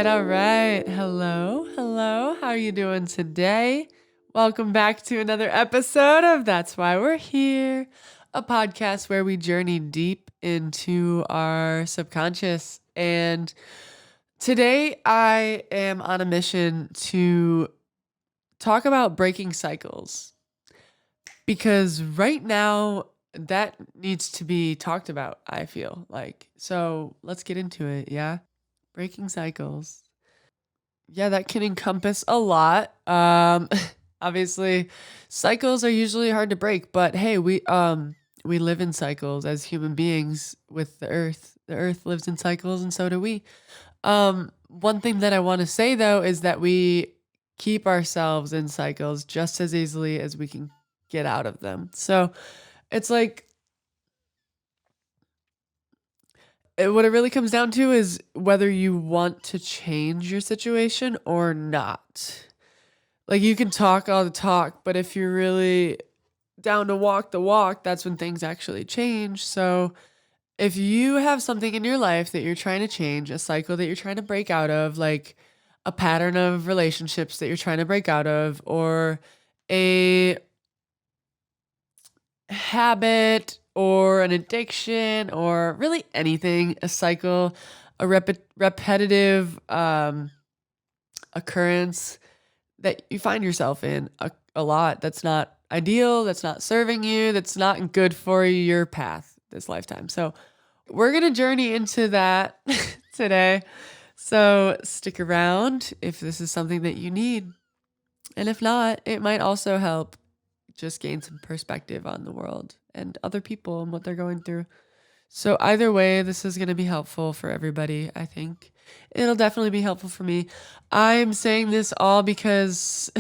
right, all right. Hello, hello. How are you doing today? Welcome back to another episode of That's Why We're Here, a podcast where we journey deep into our subconscious. And today I am on a mission to talk about breaking cycles because right now that needs to be talked about, I feel like. So let's get into it, yeah? Breaking cycles. Yeah, that can encompass a lot. Obviously, cycles are usually hard to break, but hey, we live in cycles as human beings with the earth. The earth lives in cycles and so do we. One thing that I want to say though is that we keep ourselves in cycles just as easily as we can get out of them. So, it's like what it really comes down to is whether you want to change your situation or not. Like you can talk all the talk, but if you're really down to walk the walk, that's when things actually change. So if you have something in your life that you're trying to change, a cycle that you're trying to break out of, like a pattern of relationships that you're trying to break out of, or a habit or an addiction or really anything, a cycle, a repetitive occurrence that you find yourself in a lot that's not ideal, that's not serving you, that's not good for your path this lifetime. So we're going to journey into that today. So stick around if this is something that you need. And if not, it might also help just gain some perspective on the world and other people and what they're going through. So either way, this is going to be helpful for everybody, I think. It'll definitely be helpful for me. I'm saying this all because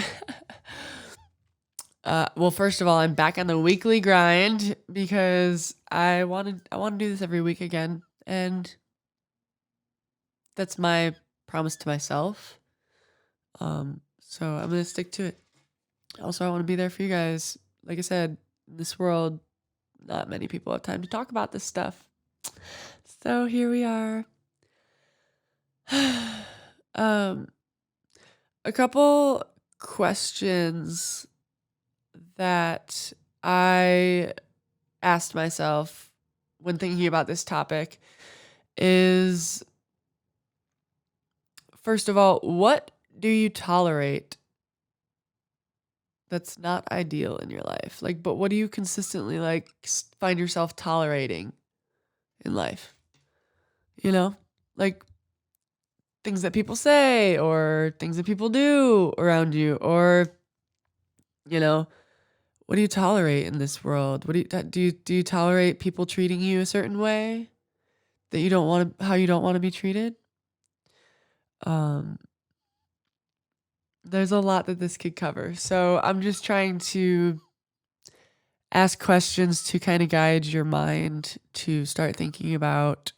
well, first of all, I'm back on the weekly grind because I want to do this every week again, and that's my promise to myself. So I'm going to stick to it. Also, I want to be there for you guys. Like I said, in this world, not many people have time to talk about this stuff. So here we are. A couple questions that I asked myself when thinking about this topic is, first of all, what do you tolerate that's not ideal in your life? Like, but what do you consistently find yourself tolerating in life? You know, like things that people say or things that people do around you, or you know, what do you tolerate in this world? What do you tolerate people treating you a certain way that you don't want to, how you don't want to be treated? Um, there's a lot that this could cover. So I'm just trying to ask questions to kind of guide your mind to start thinking about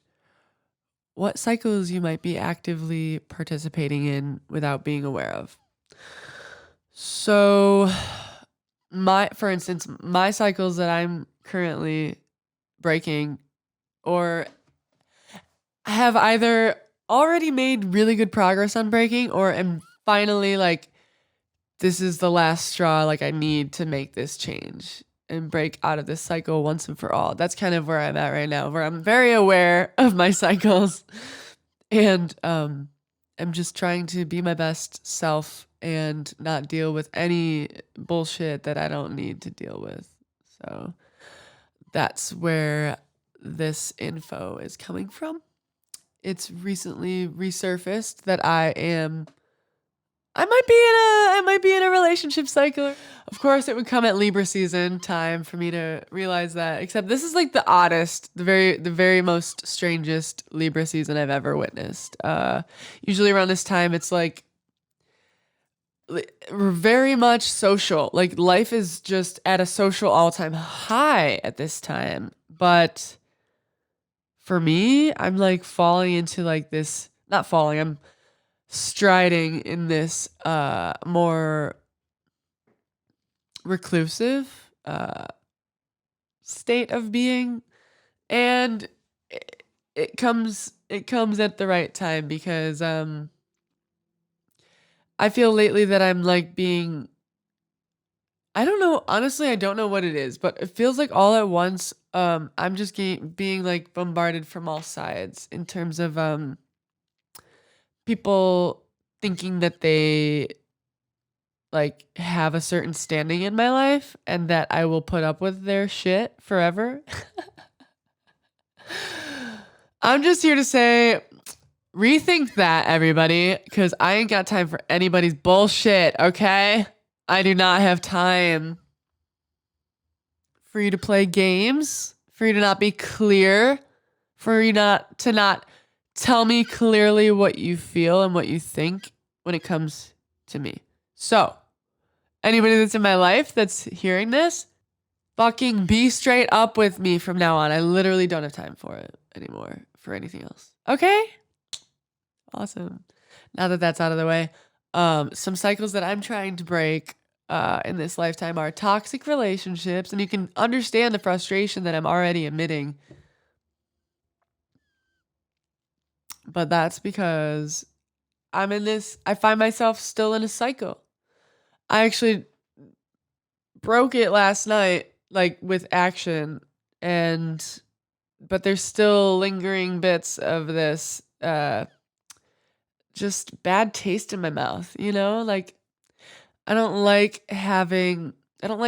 what cycles you might be actively participating in without being aware of. So for instance, my cycles that I'm currently breaking or have either already made really good progress on breaking or am finally like, this is the last straw. Like I need to make this change and break out of this cycle once and for all. That's kind of where I'm at right now, where I'm very aware of my cycles and I'm just trying to be my best self and not deal with any bullshit that I don't need to deal with. So that's where this info is coming from. It's recently resurfaced that I might be in a relationship cycle. Of course, it would come at Libra season time for me to realize that. Except this is like the oddest, the very most strangest Libra season I've ever witnessed. Usually around this time, it's like we're very much social. Like life is just at a social all-time high at this time. But for me, I'm like falling into like this. Not falling. I'm striding in this more reclusive state of being, and it comes at the right time because I feel lately that I'm like being, I don't know, honestly, I don't know what it is, but it feels like all at once, I'm just being like bombarded from all sides in terms of people thinking that they like have a certain standing in my life and that I will put up with their shit forever. I'm just here to say, rethink that, everybody, because I ain't got time for anybody's bullshit, okay? I do not have time for you to play games, for you to not be clear, for you not tell me clearly what you feel and what you think when it comes to me. So, anybody that's in my life that's hearing this, fucking be straight up with me from now on. I literally don't have time for it anymore, for anything else. Okay? Awesome. Now that that's out of the way, some cycles that I'm trying to break in this lifetime are toxic relationships, and you can understand the frustration that I'm already emitting. But that's because I find myself still in a cycle. I actually broke it last night, like with action, but there's still lingering bits of this just bad taste in my mouth, like I don't like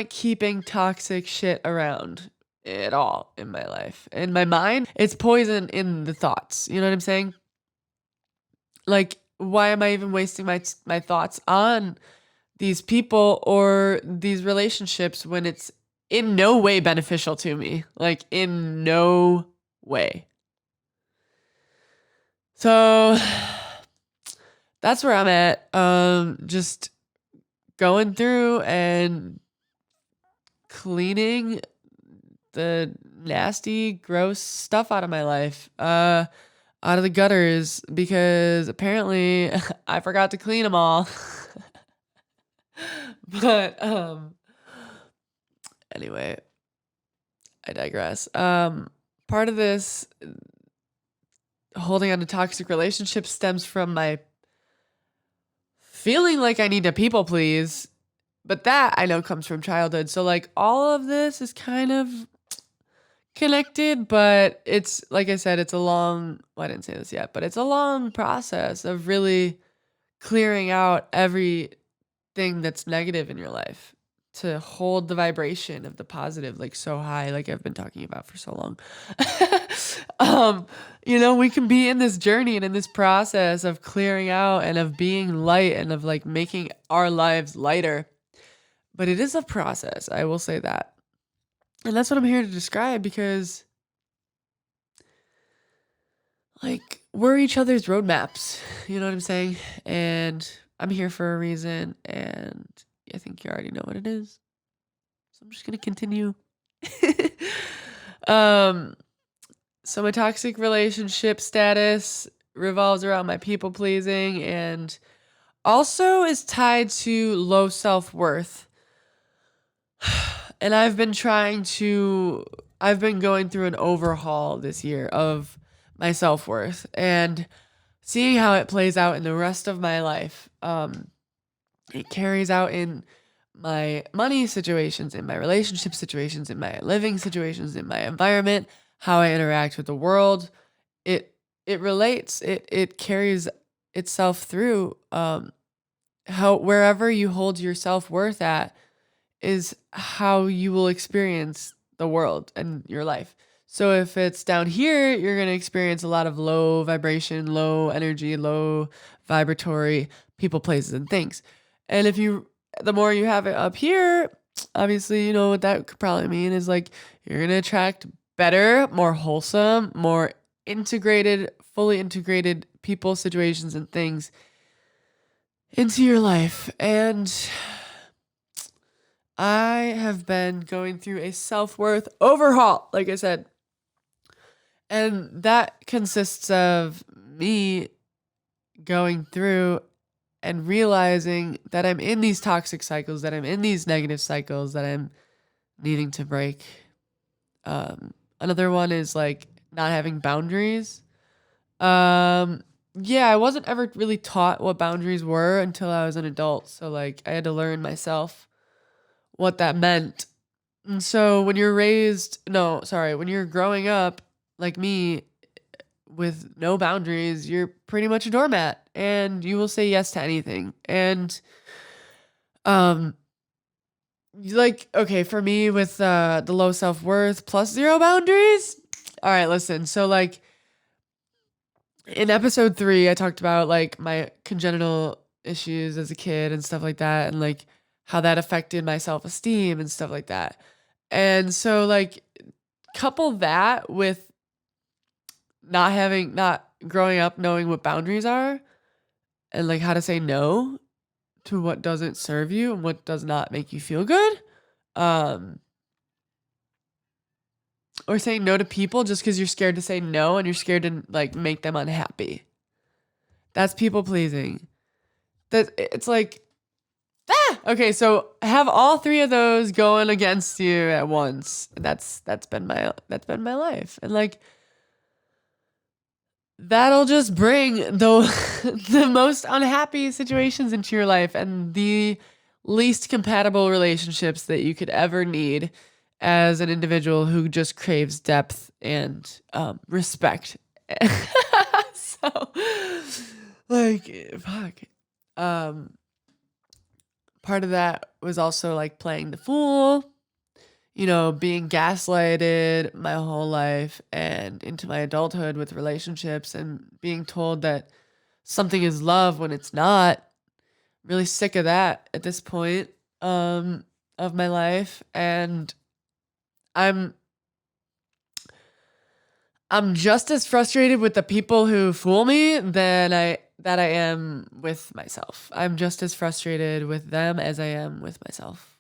keeping toxic shit around at all in my life. In my mind, it's poison in the thoughts. You know what I'm saying? Like, why am I even wasting my thoughts on these people or these relationships when it's in no way beneficial to me? Like, in no way. So that's where I'm at. Just going through and cleaning the nasty, gross stuff out of my life, out of the gutters, because apparently I forgot to clean them all. But anyway, I digress. Part of this holding on to toxic relationships stems from my feeling like I need to people please, but that I know comes from childhood. So like all of this is kind of connected, but it's like I said, well, I didn't say this yet, but it's a long process of really clearing out everything that's negative in your life to hold the vibration of the positive like so high, like I've been talking about for so long. We can be in this journey and in this process of clearing out and of being light and of like making our lives lighter. But it is a process, I will say that. And that's what I'm here to describe, because like we're each other's roadmaps, you know what I'm saying? And I'm here for a reason, and I think you already know what it is. So I'm just gonna continue. So my toxic relationship status revolves around my people pleasing and also is tied to low self-worth. And I've been going through an overhaul this year of my self-worth and seeing how it plays out in the rest of my life. It carries out in my money situations, in my relationship situations, in my living situations, in my environment, how I interact with the world. It relates. It carries itself through. How wherever you hold your self-worth at is how you will experience the world and your life. So if it's down here, you're going to experience a lot of low vibration, low energy, low vibratory people, places, and things. And the more you have it up here, obviously, what that could probably mean is like you're going to attract better, more wholesome, more integrated, fully integrated people, situations, and things into your life. And I have been going through a self-worth overhaul, like I said. And that consists of me going through and realizing that I'm in these toxic cycles, that I'm in these negative cycles that I'm needing to break. Another one is like not having boundaries. yeah, I wasn't ever really taught what boundaries were until I was an adult. So like I had to learn myself what that meant. And so when you're raised, no, sorry, when you're growing up like me with no boundaries, you're pretty much a doormat and you will say yes to anything. And um like okay, for me with the low self-worth plus zero boundaries. All right, listen. So like in episode 3, I talked about like my congenital issues as a kid and stuff like that, and like how that affected my self-esteem and stuff like that. And so like couple that with not growing up knowing what boundaries are and like how to say no to what doesn't serve you and what does not make you feel good. Um or saying no to people just because you're scared to say no and you're scared to like make them unhappy. That's people pleasing. That it's like okay, so have all 3 of those going against you at once. That's been my life. And like that'll just bring the the most unhappy situations into your life and the least compatible relationships that you could ever need as an individual who just craves depth and respect. So like fuck. Um Part of that was also like playing the fool, being gaslighted my whole life and into my adulthood with relationships and being told that something is love when it's not. Really sick of that at this point of my life. And I'm I'm just as frustrated with the people who fool me that I am with myself. I'm just as frustrated with them as I am with myself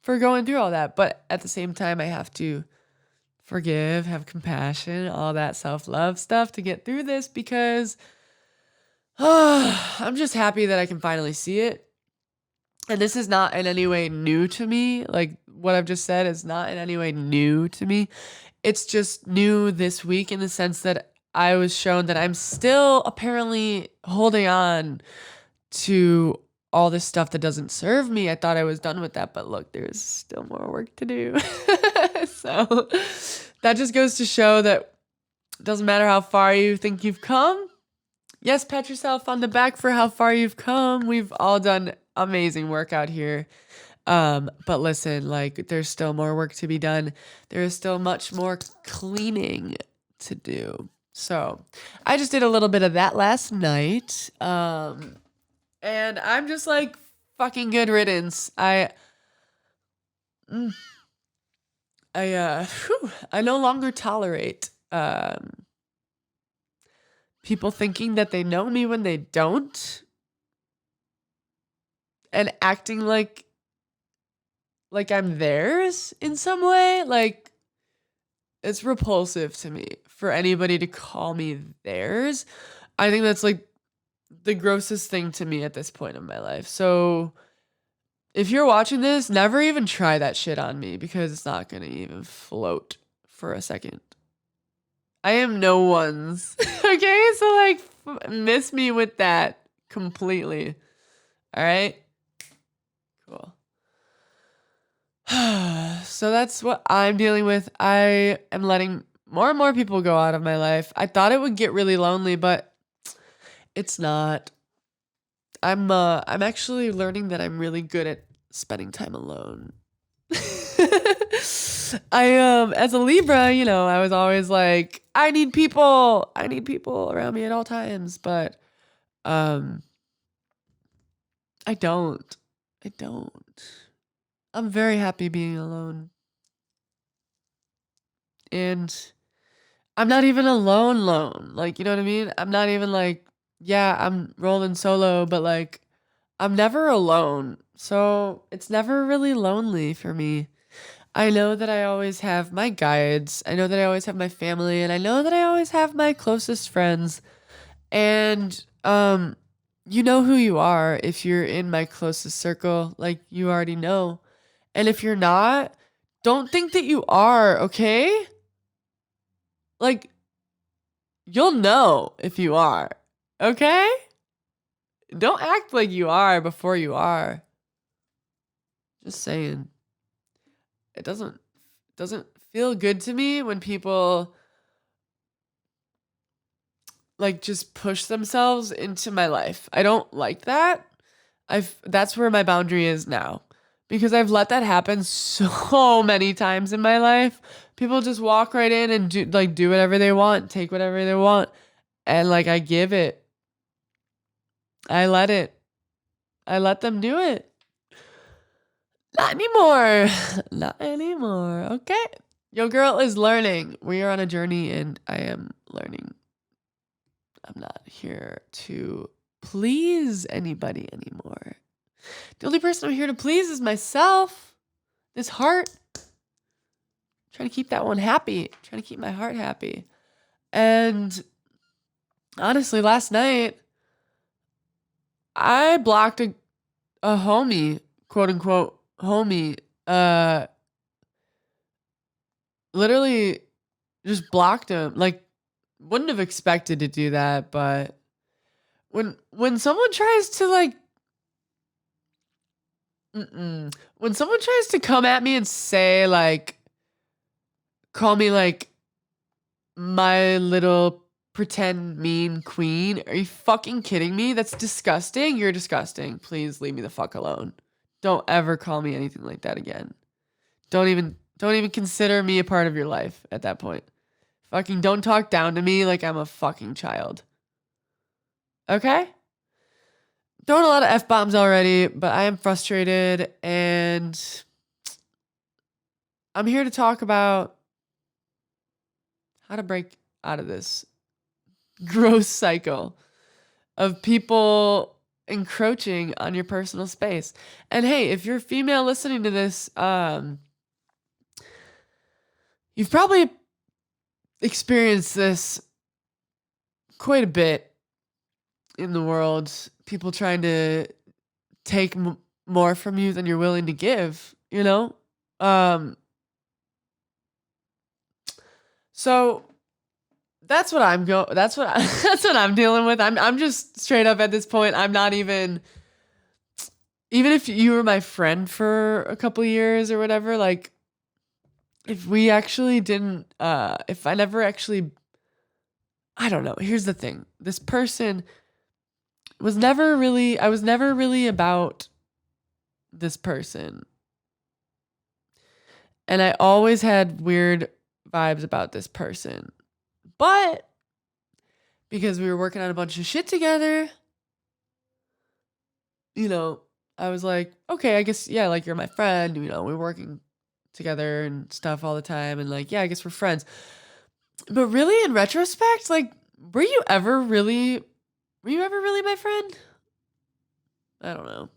for going through all that. But at the same time, I have to forgive, have compassion, all that self-love stuff to get through this because I'm just happy that I can finally see it. And this is not in any way new to me. Like what I've just said is not in any way new to me. It's just new this week in the sense that I was shown that I'm still apparently holding on to all this stuff that doesn't serve me. I thought I was done with that, but look, there's still more work to do. So that just goes to show that it doesn't matter how far you think you've come. Yes, pat yourself on the back for how far you've come. We've all done amazing work out here. But listen, like there's still more work to be done. There is still much more cleaning to do. So I just did a little bit of that last night. And I'm just like fucking good riddance. Mm, I no longer tolerate people thinking that they know me when they don't and acting like I'm theirs in some way. Like it's repulsive to me for anybody to call me theirs. I think that's like the grossest thing to me at this point in my life. So if you're watching this, never even try that shit on me because it's not going to even float for a second. I am no one's. Okay? So like miss me with that completely. All right? Cool. So that's what I'm dealing with. I am letting more and more people go out of my life. I thought it would get really lonely, but it's not. I'm actually learning that I'm really good at spending time alone. I as a Libra, I was always like, I need people around me at all times, but um I don't. I don't. I'm very happy being alone. And I'm not even alone. Like, you know what I mean? I'm not even like, yeah, I'm rolling solo, but like I'm never alone. So it's never really lonely for me. I know that I always have my guides. I know that I always have my family, and I know that I always have my closest friends. And you know who you are if you're in my closest circle, like you already know. And if you're not, don't think that you are, okay? Like you'll know if you are. Okay? Don't act like you are before you are. Just saying. It doesn't feel good to me when people like just push themselves into my life. I don't like that. That's where my boundary is now. Because I've let that happen so many times in my life. People just walk right in and do whatever they want, take whatever they want. And like I give it. I let it. I let them do it. Not anymore. Not anymore. Okay. Your girl is learning. We are on a journey and I am learning. I'm not here to please anybody anymore. The only person I'm here to please is myself. This heart. I'm trying to keep that one happy. I'm trying to keep my heart happy. And honestly, last night, I blocked a homie, quote unquote homie, literally just blocked him. Like, wouldn't have expected to do that, but when someone tries to like when someone tries to come at me and say like call me like my little pretend mean queen, are you fucking kidding me? That's disgusting. You're disgusting. Please leave me the fuck alone. Don't ever call me anything like that again. Don't even consider me a part of your life at that point. Fucking don't talk down to me like I'm a fucking child. Okay? Throwing a lot of F-bombs already, but I am frustrated and I'm here to talk about how to break out of this gross cycle of people encroaching on your personal space. And hey, if you're a female listening to this, you've probably experienced this quite a bit in the world. People trying to take more from you than you're willing to give, you know? So that's what that's what that's what I'm dealing with. I'm just straight up at this point. I'm not even if you were my friend for a couple years or whatever, like if we actually didn't if I never actually I don't know. Here's the thing. This person was never really I was never really about this person. And I always had weird vibes about this person. But because we were working on a bunch of shit together, you know, I was like, okay, I guess, yeah, like you're my friend. You know, we're working together and stuff all the time. And like, yeah, I guess we're friends. But really, in retrospect, like, were you ever really my friend? I don't know.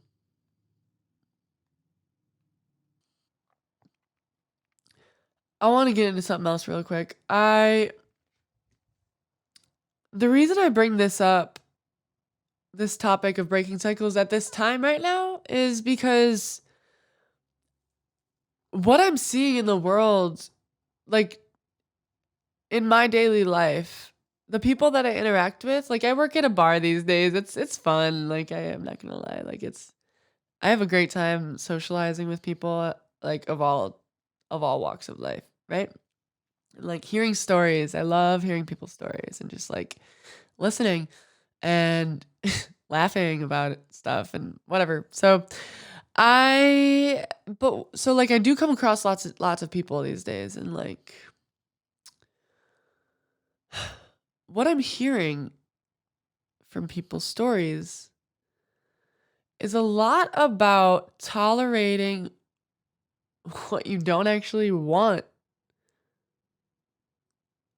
I want to get into something else real quick. The reason I bring this up, this topic of breaking cycles at this time right now, is because what I'm seeing in the world, like in my daily life, the people that I interact with, like I work at a bar these days. It's fun. Like I am not gonna lie. Like I have a great time socializing with people like of all walks of life, right? Like hearing stories. I love hearing people's stories and just like listening and laughing about stuff and whatever. So like I do come across lots of people these days and like what I'm hearing from people's stories is a lot about tolerating what you don't actually want.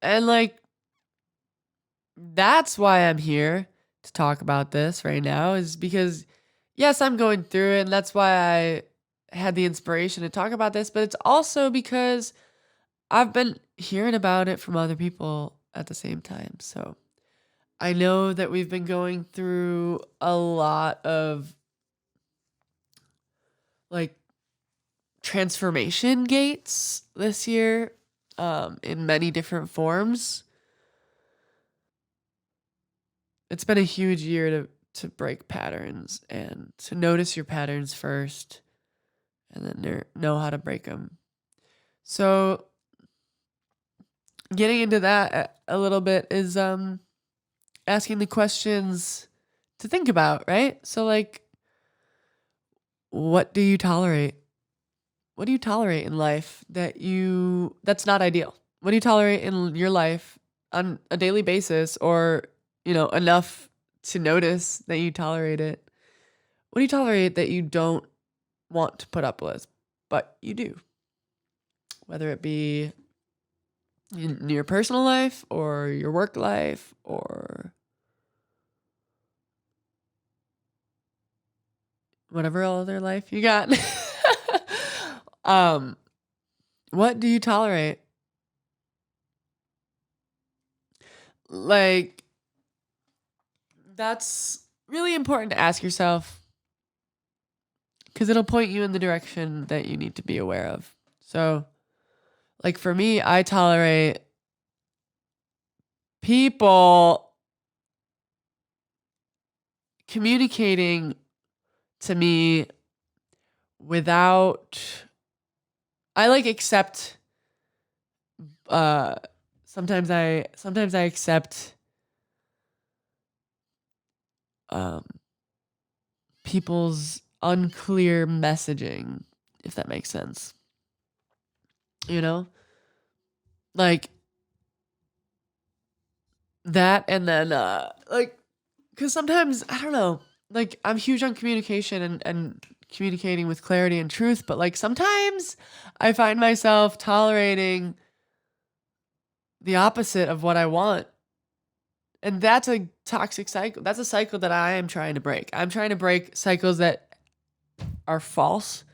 And like that's why I'm here to talk about this right now is because yes, I'm going through it and that's why I had the inspiration to talk about this, but it's also because I've been hearing about it from other people at the same time. So I know that we've been going through a lot of like transformation gates this year in many different forms. it's been a huge year to break patterns and to notice your patterns first and then know how to break them. So getting into that a little bit is asking the questions to think about, right? So like, what do you tolerate? What do you tolerate in life that's not ideal? What do you tolerate in your life on a daily basis, or, enough to notice that you tolerate it? What do you tolerate that you don't want to put up with, but you do? Whether it be in your personal life or your work life or whatever other life you got. um, what do you tolerate? Like, that's really important to ask yourself because it'll point you in the direction that you need to be aware of. So, like for me, I tolerate people communicating to me without, I like accept, uh, sometimes I accept, um, people's unclear messaging, if that makes sense. You know? Like that, and then like, cuz sometimes I don't know, like I'm huge on communication and communicating with clarity and truth, but like sometimes I find myself tolerating the opposite of what I want. And that's a toxic cycle. That's a cycle that I am trying to break. I'm trying to break cycles that are false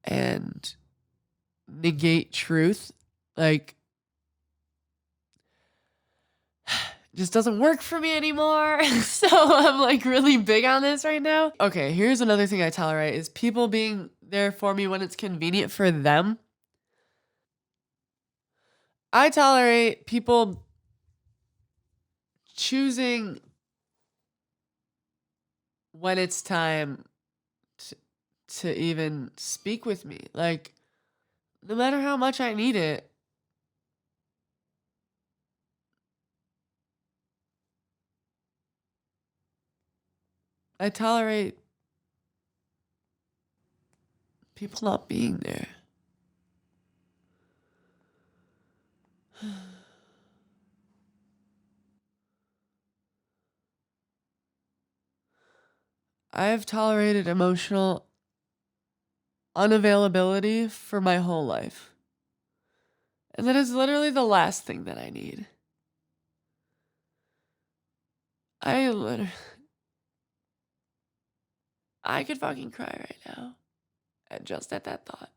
and negate truth. Like, just doesn't work for me anymore. So I'm like really big on this right now. Okay, here's another thing I tolerate is people being there for me when it's convenient for them. I tolerate people choosing when it's time to, to even speak with me. Like, no matter how much I need it, I tolerate people not being there. I've tolerated emotional unavailability for my whole life. And that is literally the last thing that I need. I literally, I could fucking cry right now. And just at that thought.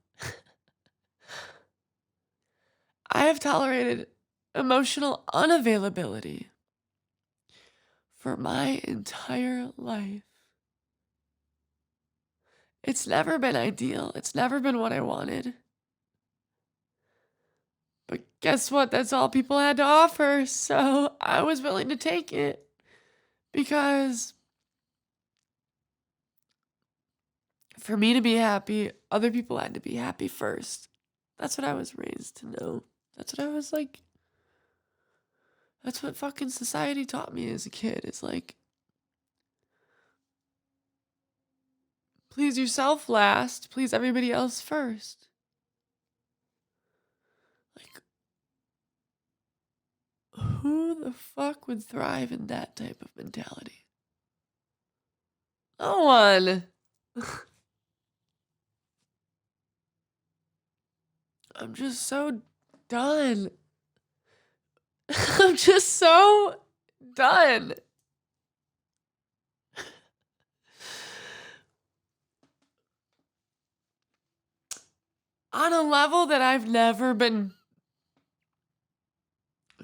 I have tolerated emotional unavailability for my entire life. It's never been ideal. It's never been what I wanted. But guess what? That's all people had to offer. So I was willing to take it because for me to be happy, other people had to be happy first. That's what I was raised to know. That's what I was like. That's what fucking society taught me as a kid. It's like, please yourself last, please everybody else first. Like, who the fuck would thrive in that type of mentality? No one. I'm just so done. I'm just so done. On a level that I've never been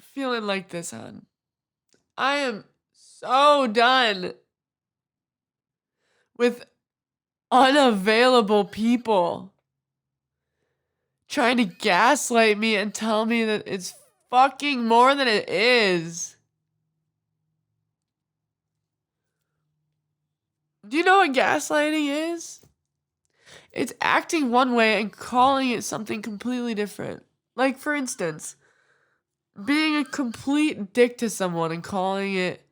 feeling like this on. I am so done with unavailable people trying to gaslight me and tell me that it's fucking more than it is. Do you know what gaslighting is? It's acting one way and calling it something completely different. Like, for instance, being a complete dick to someone and calling it,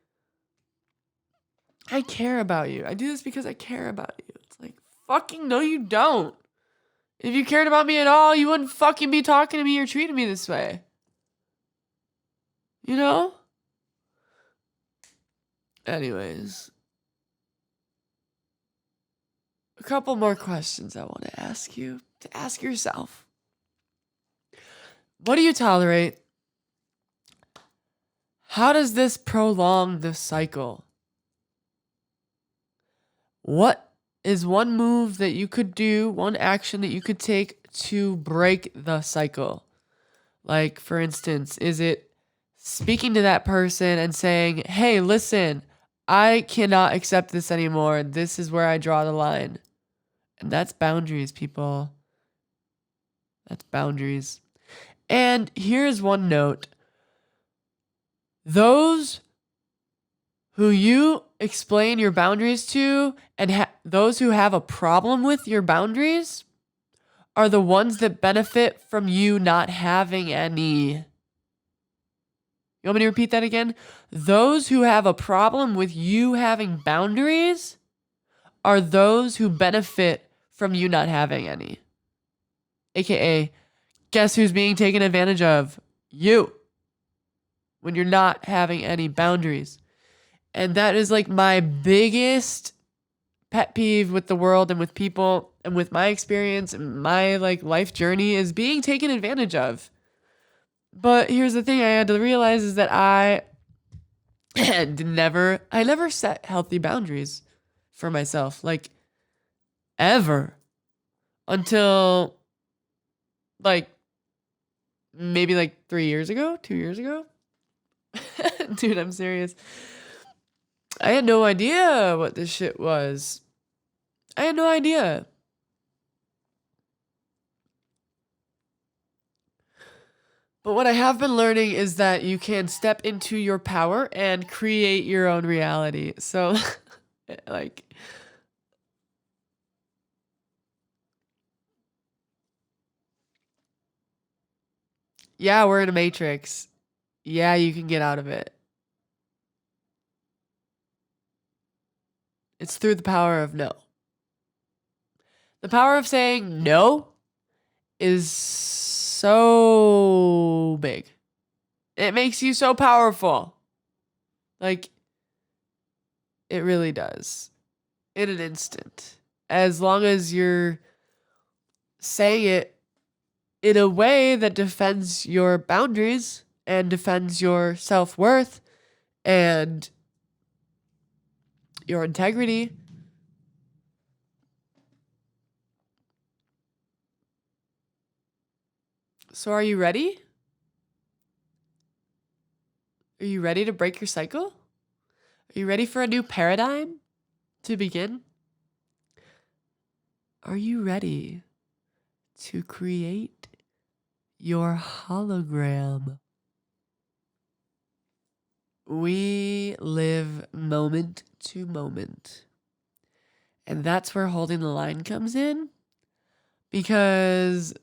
I care about you. I do this because I care about you. It's like, fucking no, you don't. If you cared about me at all, you wouldn't fucking be talking to me or treating me this way. You know? Anyways. A couple more questions I want to ask you. To ask yourself. What do you tolerate? How does this prolong the cycle? What is one move that you could do, one action that you could take to break the cycle? Like, for instance, is it speaking to that person and saying, hey, listen, I cannot accept this anymore. This is where I draw the line. And that's boundaries, people. That's boundaries. And here's one note. Those who you explain your boundaries to and those who have a problem with your boundaries are the ones that benefit from you not having any. You want me to repeat that again? Those who have a problem with you having boundaries are those who benefit from you not having any. AKA, guess who's being taken advantage of? You. When you're not having any boundaries. And that is like my biggest pet peeve with the world and with people and with my experience and my like life journey is being taken advantage of. But here's the thing I had to realize is that I never set healthy boundaries for myself, like ever, until like maybe like 3 years ago, 2 years ago. Dude, I'm serious. I had no idea what this shit was. I had no idea. But what I have been learning is that you can step into your power and create your own reality. So, like, yeah, we're in a matrix. Yeah, you can get out of it. It's through the power of no. The power of saying no is so big. It makes you so powerful. Like, it really does. In an instant. As long as you're saying it in a way that defends your boundaries and defends your self-worth and your integrity. So are you ready? Are you ready to break your cycle? Are you ready for a new paradigm to begin? Are you ready to create your hologram? We live moment to moment. And that's where holding the line comes in. Because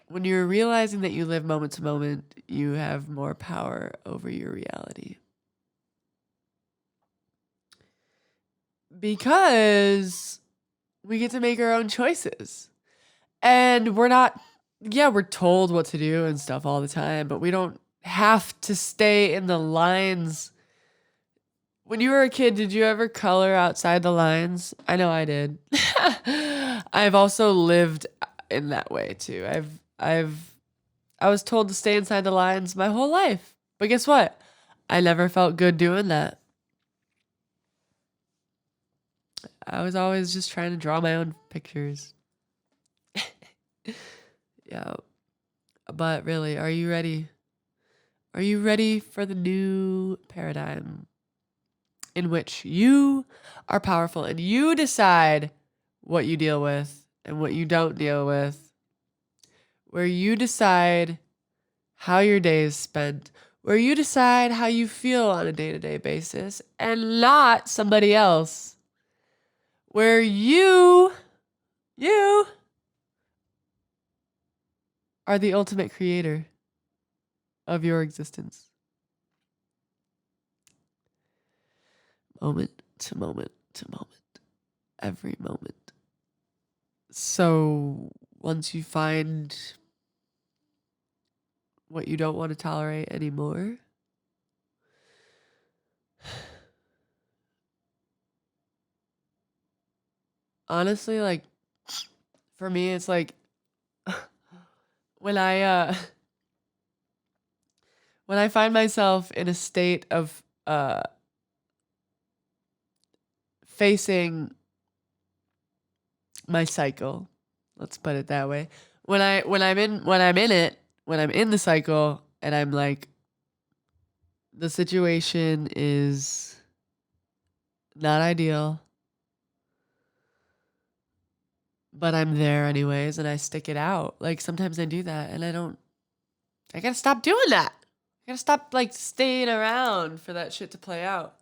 when you're realizing that you live moment to moment, you have more power over your reality. Because we get to make our own choices. And we're told what to do and stuff all the time, but we don't have to stay in the lines. When you were a kid, did you ever color outside the lines? I know I did. I've also lived in that way too. I was told to stay inside the lines my whole life. But guess what? I never felt good doing that. I was always just trying to draw my own pictures. Yeah. But really, are you ready? Are you ready for the new paradigm in which you are powerful and you decide what you deal with and what you don't deal with? Where you decide how your day is spent, where you decide how you feel on a day-to-day basis and not somebody else. where you are the ultimate creator of your existence. Moment to moment to moment, every moment. So once you find what you don't want to tolerate anymore, honestly, like, for me, it's like when I find myself in a state of facing my cycle, let's put it that way. When I'm in the cycle and I'm like, the situation is not ideal, but I'm there anyways and I stick it out. Like sometimes I do that and I gotta stop doing that. I gotta stop like staying around for that shit to play out.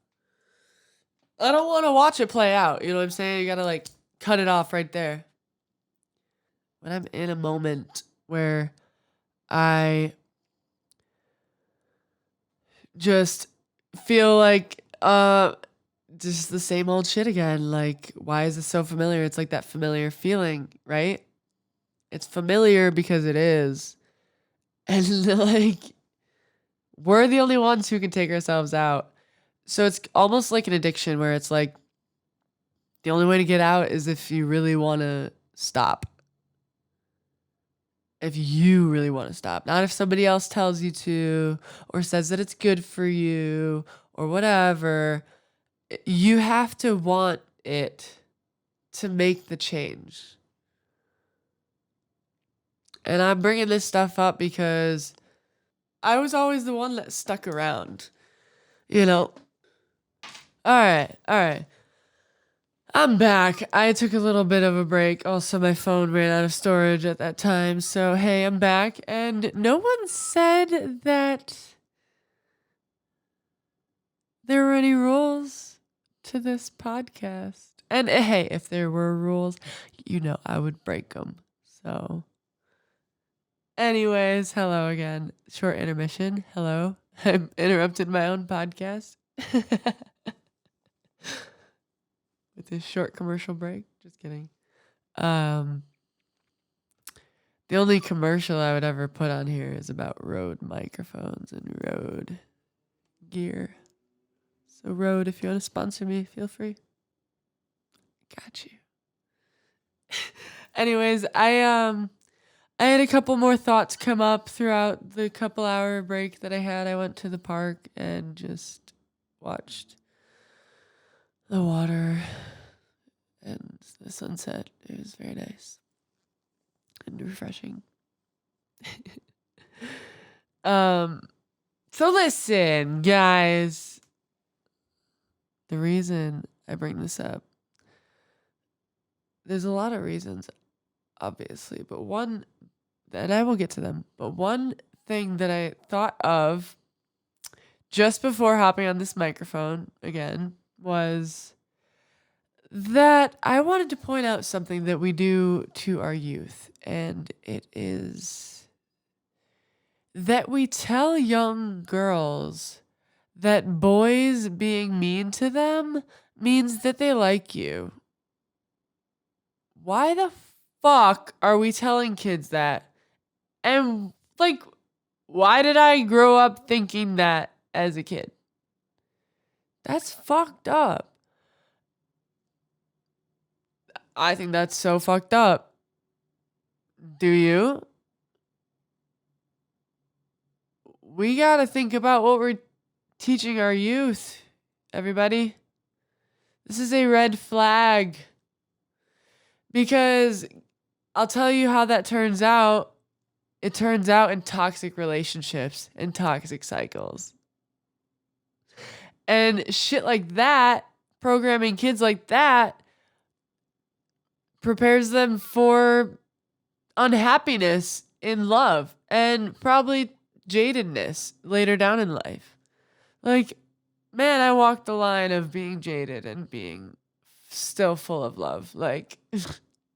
I don't want to watch it play out. You know what I'm saying? You gotta like cut it off right there. When I'm in a moment where I just feel like just the same old shit again. Like, why is this so familiar? It's like that familiar feeling, right? It's familiar because it is. And like, we're the only ones who can take ourselves out. So it's almost like an addiction where it's like, the only way to get out is if you really want to stop. If you really want to stop. Not if somebody else tells you to or says that it's good for you or whatever. You have to want it to make the change. And I'm bringing this stuff up because I was always the one that stuck around. You know? All right. I'm back. I took a little bit of a break. Also, my phone ran out of storage at that time. So, hey, I'm back. And no one said that there were any rules to this podcast. And hey, if there were rules, you know I would break them. So, anyways, hello again. Short intermission. Hello. I interrupted my own podcast with this short commercial break. Just kidding. The only commercial I would ever put on here is about Rode microphones and Rode gear. So Rode, if you want to sponsor me, feel free. Got you. Anyways, I had a couple more thoughts come up throughout the couple hour break that I had. I went to the park and just watched the water and the sunset. It was very nice and refreshing. So listen, guys. The reason I bring this up, there's a lot of reasons, obviously, but one, and I will get to them, but one thing that I thought of just before hopping on this microphone again was that I wanted to point out something that we do to our youth, and it is that we tell young girls that boys being mean to them means that they like you. Why the fuck are we telling kids that? And like, why did I grow up thinking that as a kid? That's fucked up. I think that's so fucked up. Do you? We gotta think about what we're teaching our youth, everybody. This is a red flag. Because I'll tell you how that turns out. It turns out in toxic relationships and toxic cycles. And shit like that, programming kids like that, prepares them for unhappiness in love and probably jadedness later down in life. Like, man, I walked the line of being jaded and being still full of love. Like,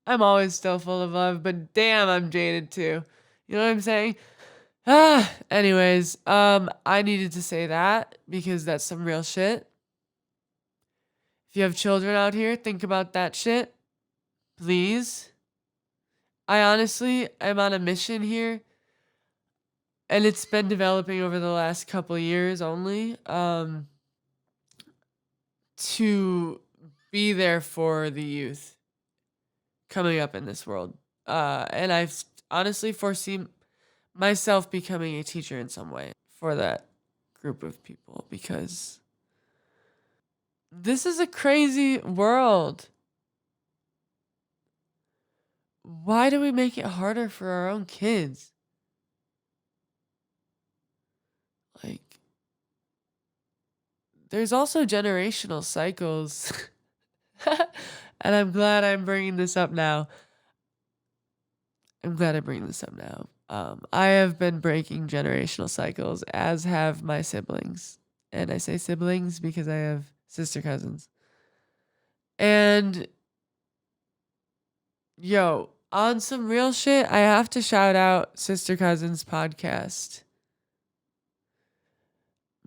I'm always still full of love, but damn, I'm jaded too. You know what I'm saying? Anyways, I needed to say that because that's some real shit. If you have children out here, think about that shit, please. I honestly am on a mission here, and it's been developing over the last couple years only, to be there for the youth coming up in this world. And I've honestly foreseen myself becoming a teacher in some way for that group of people because this is a crazy world. Why do we make it harder for our own kids? Like, there's also generational cycles. And I'm glad I'm bringing this up now. I have been breaking generational cycles, as have my siblings. And I say siblings because I have sister cousins. And yo, on some real shit, I have to shout out Sister Cousins podcast.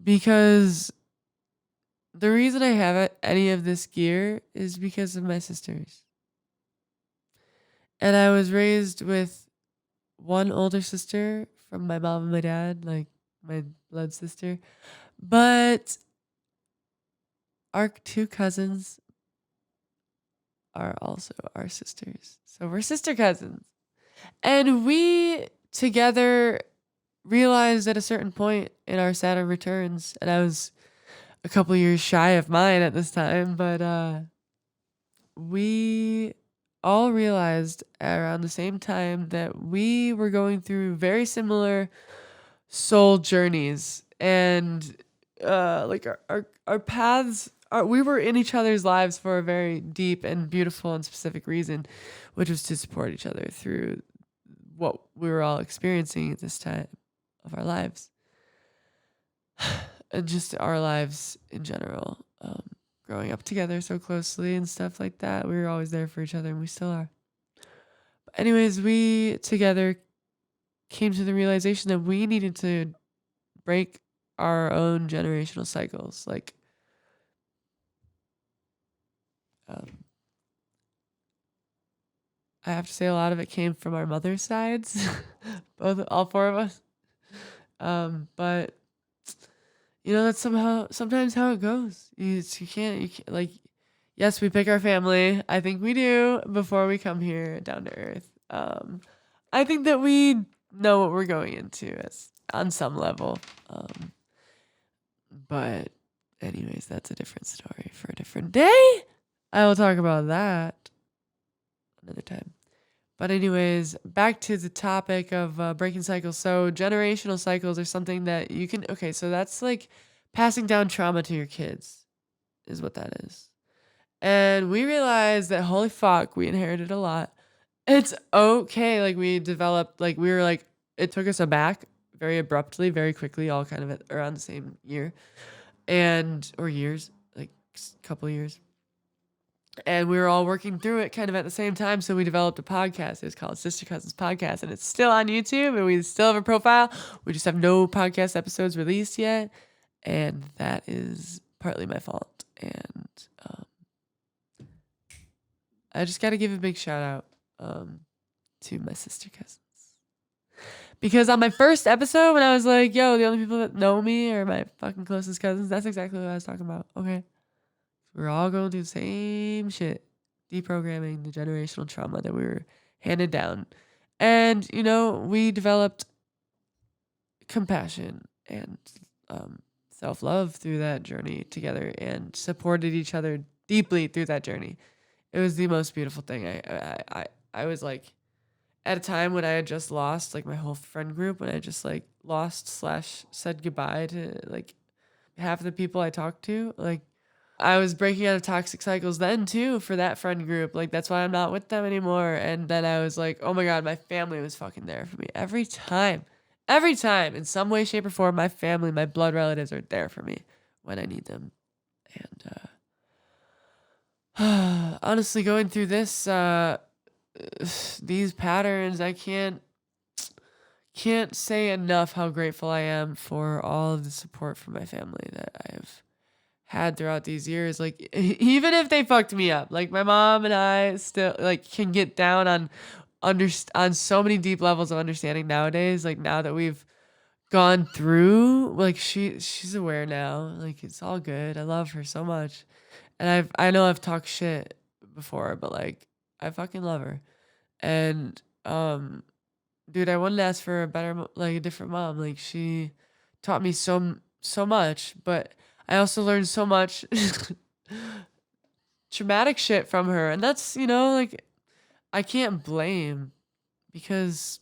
Because the reason I have any of this gear is because of my sisters. And I was raised with one older sister from my mom and my dad, like my blood sister. But our two cousins are also our sisters. So we're sister cousins. And we together realized at a certain point in our Saturn returns, and I was a couple years shy of mine at this time, but we all realized around the same time that we were going through very similar soul journeys, and like our paths we were in each other's lives for a very deep and beautiful and specific reason, which was to support each other through what we were all experiencing at this time of our lives. And just our lives in general, growing up together so closely and stuff like that. We were always there for each other, and we still are. But anyways, we together came to the realization that we needed to break our own generational cycles. Like, I have to say a lot of it came from our mother's sides, all four of us. But you know, that's sometimes how it goes. You can't like, yes, we pick our family. I think we do before we come here down to earth. I think that we know what we're going into on some level. But anyways, that's a different story for a different day. I will talk about that another time. But anyways, back to the topic of breaking cycles. So generational cycles are something that you can, okay, so that's like passing down trauma to your kids is what that is. And we realized that, holy fuck, we inherited a lot. It's okay. Like, we developed, like, we were like, it took us aback very abruptly, very quickly, all kind of around the same year or years, like a couple years. And we were all working through it kind of at the same time. So we developed a podcast. It was called Sister Cousins Podcast. And it's still on YouTube. And we still have a profile. We just have no podcast episodes released yet. And that is partly my fault. And I just got to give a big shout out to my sister cousins. Because on my first episode, when I was like, yo, the only people that know me are my fucking closest cousins, that's exactly what I was talking about. Okay. We're all going through the same shit. Deprogramming the generational trauma that we were handed down. And, you know, we developed compassion and self-love through that journey together and supported each other deeply through that journey. It was the most beautiful thing. I was like, at a time when I had just lost like my whole friend group, when I just like lost / said goodbye to like half of the people I talked to, like, I was breaking out of toxic cycles then too for that friend group. Like, that's why I'm not with them anymore. And then I was like, oh my God, my family was fucking there for me every time, in some way, shape or form. My family, my blood relatives are there for me when I need them. And Honestly, going through these patterns, I can't say enough how grateful I am for all of the support from my family that I've had throughout these years. Like, even if they fucked me up, like my mom and I still like can get down on so many deep levels of understanding nowadays. Like now that we've gone through, like she's aware now. Like it's all good. I love her so much, and I know I've talked shit before, but like I fucking love her, and dude, I wouldn't ask for a like a different mom. Like she taught me so much, but I also learned so much traumatic shit from her, and that's like I can't blame because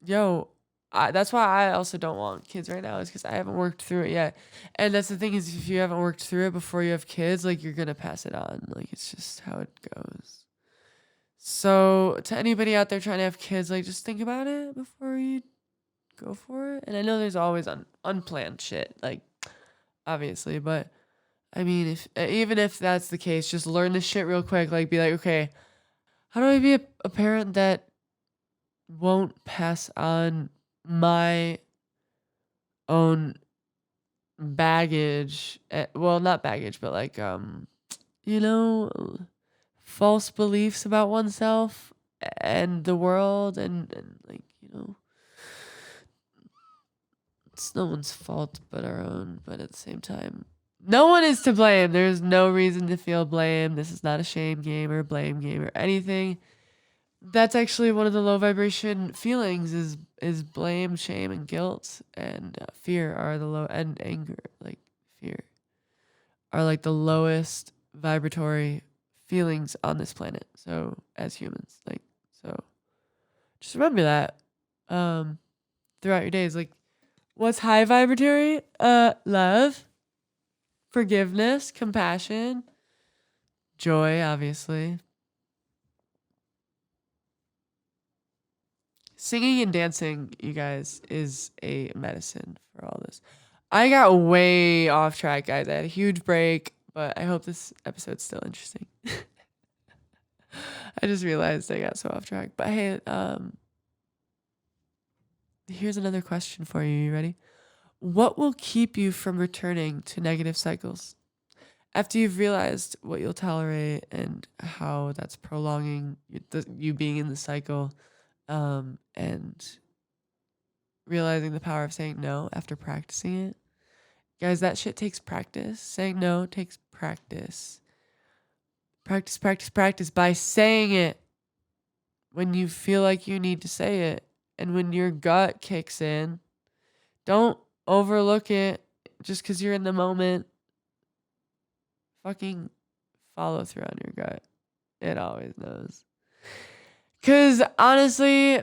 yo, that's why I also don't want kids right now is because I haven't worked through it yet, and that's the thing is if you haven't worked through it before you have kids, like you're gonna pass it on. Like it's just how it goes. So to anybody out there trying to have kids, like just think about it before you go for it. And I know there's always unplanned shit, like obviously, but I mean, if even if that's the case, just learn this shit real quick. Like, be like, okay, how do I be a parent that won't pass on my own baggage? Well, not baggage, but like, you know, false beliefs about oneself and the world, and like, it's no one's fault but our own. But at the same time, no one is to blame. There's no reason to feel blame. This is not a shame game or blame game or anything. That's actually one of the low vibration feelings is blame, shame, and guilt, and fear are the low, and anger, like fear, are like the lowest vibratory feelings on this planet. So as humans, like, so just remember that throughout your days. Like, what's high vibratory? Love, forgiveness, compassion, joy, obviously. Singing and dancing, you guys, is a medicine for all this. I got way off track, guys. I had a huge break, but I hope this episode's still interesting. I just realized I got so off track. But hey, here's another question for you. You ready? What will keep you from returning to negative cycles? After you've realized what you'll tolerate and how that's prolonging you being in the cycle, and realizing the power of saying no after practicing it. Guys, that shit takes practice. Saying no takes practice. Practice, practice, practice by saying it when you feel like you need to say it. And when your gut kicks in, don't overlook it just because you're in the moment. Fucking follow through on your gut. It always knows. Because honestly,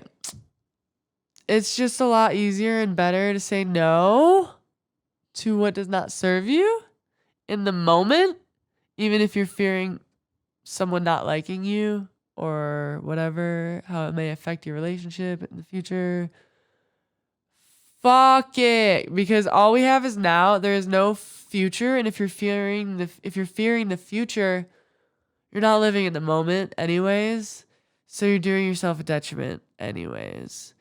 it's just a lot easier and better to say no to what does not serve you in the moment, even if you're fearing someone not liking you or whatever, how it may affect your relationship in the future. Fuck it, because all we have is now. There is no future, and if you're fearing the future, you're not living in the moment anyways. So you're doing yourself a detriment anyways.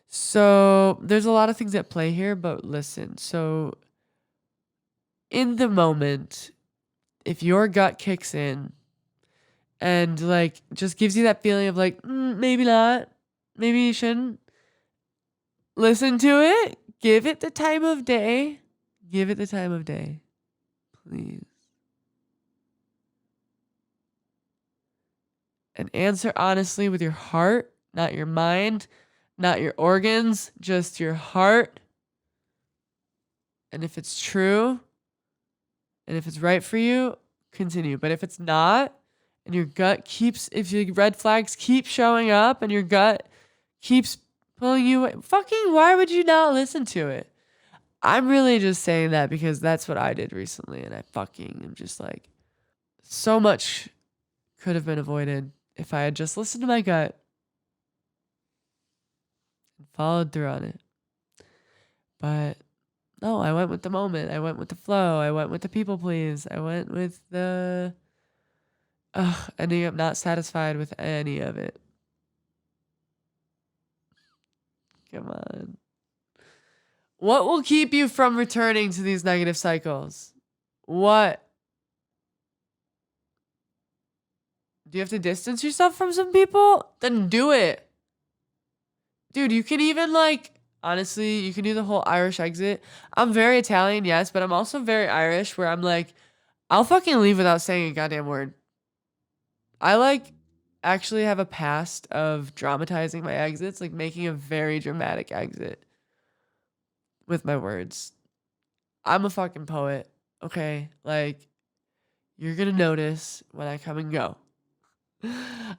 So there's a lot of things at play here, but listen. So in the moment, if your gut kicks in and like just gives you that feeling of like, maybe not, maybe you shouldn't, listen to it, give it the time of day, please. And answer honestly with your heart, not your mind, not your organs, just your heart. And if it's true and if it's right for you, continue. But if it's not, and your gut keeps, if your red flags keep showing up and your gut keeps pulling you away, fucking why would you not listen to it? I'm really just saying that because that's what I did recently, and I fucking am just like, so much could have been avoided if I had just listened to my gut and followed through on it. But no, I went with the moment. I went with the flow. I went with the people please. I went with the Ending up not satisfied with any of it. Come on. What will keep you from returning to these negative cycles? What? Do you have to distance yourself from some people? Then do it. Dude, you can even honestly, you can do the whole Irish exit. I'm very Italian, yes, but I'm also very Irish where I'm like, I'll fucking leave without saying a goddamn word. I actually have a past of dramatizing my exits, like making a very dramatic exit with my words. I'm a fucking poet, okay? Like, you're gonna notice when I come and go.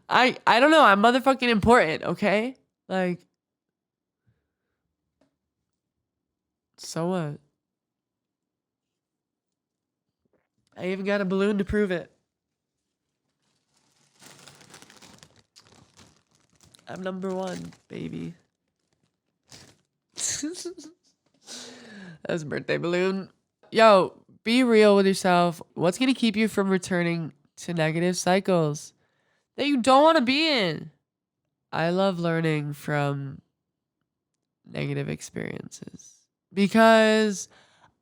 I don't know, I'm motherfucking important, okay? Like, so what? I even got a balloon to prove it. I'm number one, baby. That's a birthday balloon. Yo, be real with yourself. What's gonna keep you from returning to negative cycles that you don't want to be in? I love learning from negative experiences because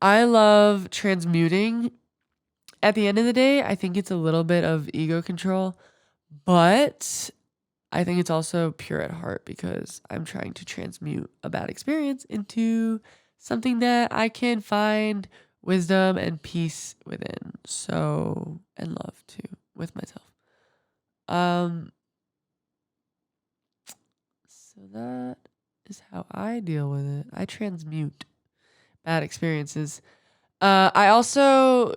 I love transmuting. At the end of the day, I think it's a little bit of ego control, but I think it's also pure at heart because I'm trying to transmute a bad experience into something that I can find wisdom and peace within. So, and love too with myself. Um, so that is how I deal with it. I transmute bad experiences. I also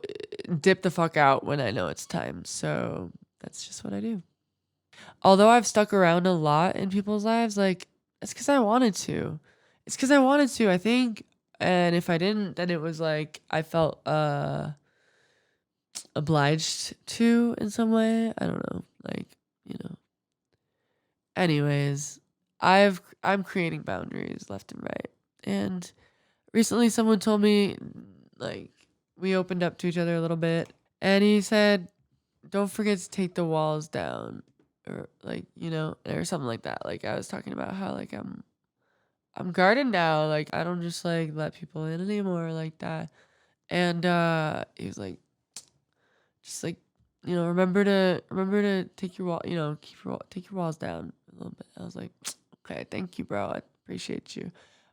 dip the fuck out when I know it's time. So that's just what I do. Although I've stuck around a lot in people's lives, it's because I wanted to. It's because I wanted to, I think. And if I didn't, then it was like I felt obliged to in some way. I don't know. You know. Anyways, I'm creating boundaries left and right. And recently someone told me like we opened up to each other a little bit and he said, "Don't forget to take the walls down." Or or something like that. Like I was talking about how I'm guarded now. Like I don't just let people in anymore like that. And he was like, just remember to take your wall, take your walls down a little bit. I was like, okay, thank you, bro. I appreciate you.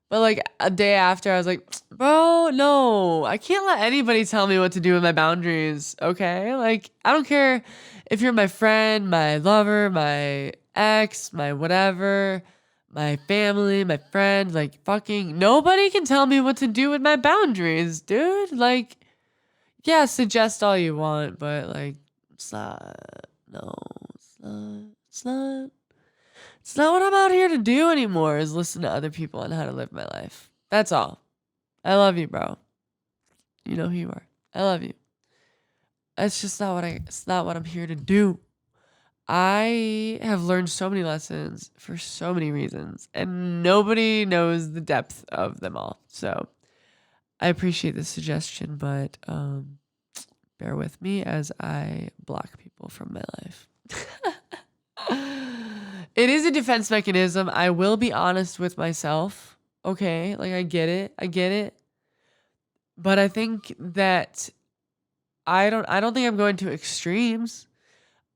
But a day after, I was like, bro, no, I can't let anybody tell me what to do with my boundaries. Okay, I don't care if you're my friend, my lover, my ex, my whatever, my family, my friend. Fucking nobody can tell me what to do with my boundaries, dude. Yeah, suggest all you want, but it's not. No, it's not. It's not. It's not what I'm out here to do anymore. Is listen to other people on how to live my life. That's all. I love you, bro. You know who you are. I love you. It's just not what I. It's not what I'm here to do. I have learned so many lessons for so many reasons, and nobody knows the depth of them all. So I appreciate the suggestion, but bear with me as I block people from my life. It is a defense mechanism. I will be honest with myself. Okay, I get it. I get it. But I think that I don't think I'm going to extremes.